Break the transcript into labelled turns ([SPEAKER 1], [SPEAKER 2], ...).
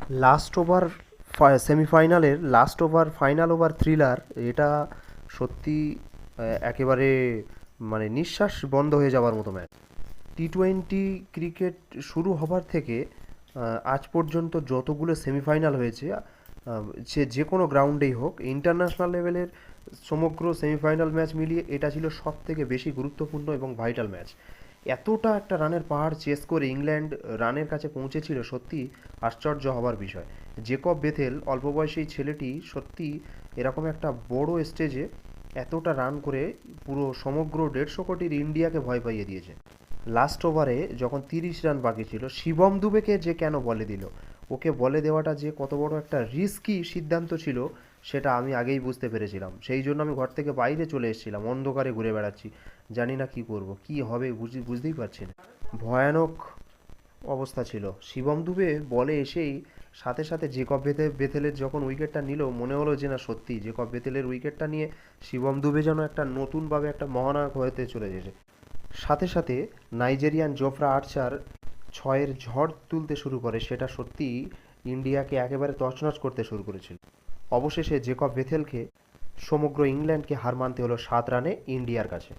[SPEAKER 1] Last over সেমিফাইনালের last over final over thriller এটা সত্যি একেবারে মানে নিঃশ্বাস বন্ধ হয়ে যাওয়ার মতো ম্যাচ। টি-টোয়েন্টি ক্রিকেট শুরু হবার থেকে আজ পর্যন্ত যতগুলো সেমিফাইনাল হয়েছে, সে যে কোনো গ্রাউন্ডেই হোক, ইন্টারন্যাশনাল লেভেলের সমগ্র সেমিফাইনাল ম্যাচ মিলিয়ে এটা ছিল সব থেকে বেশি গুরুত্বপূর্ণ এবং ভাইটাল ম্যাচ। এতটা একটা রানের পাহাড় চেস করে ইংল্যান্ড রানের কাছে পৌঁছেছিল, সত্যি আশ্চর্য হবার বিষয়। জেকব বেথেল অল্প বয়সী ছেলেটি সত্যি এরকম একটা বড় স্টেজে এতটা রান করে পুরো সমগ্র 150 কোটির ইন্ডিয়াকে ভয় পাইয়ে দিয়েছে। লাস্ট ওভারে যখন 30 রান বাকি ছিল, শিবম দুবেকে যে কেন বলে দিল, ওকে বলে দেওয়াটা যে কত বড় একটা রিস্কি সিদ্ধান্ত ছিল, সেটা আমি আগেই বুঝতে পেরেছিলাম। সেই জন্য আমি ঘর থেকে বাইরে চলে এসেছিলাম, অন্ধকারে ঘুরে বেড়াচ্ছি, জানি না কি করব, কি হবে বুঝতেই পারছি না। ভয়ানক অবস্থা ছিল। শিবম দুবে বলে এসেই সাথে সাথে জেকব বেথেলের যখন উইকেটটা নিল, মনে হলো যে না, সত্যি জেকব বেথেলের উইকেটটা নিয়ে শিবম দুবে যেন একটা নতুনভাবে একটা মহানায়ক হতে চলে গেছে। সাথে সাথে নাইজেরিয়ান জোফরা আর্চার ছয়ের ঝড় তুলতে শুরু করে, সেটা সত্যিই ইন্ডিয়াকে একেবারে তছনছ করতে শুরু করেছিল। অবশেষে জেকব বেথেলকে সমগ্র ইংল্যান্ডকে হার মানতে হলো 7 রানে ইন্ডিয়ার কাছে।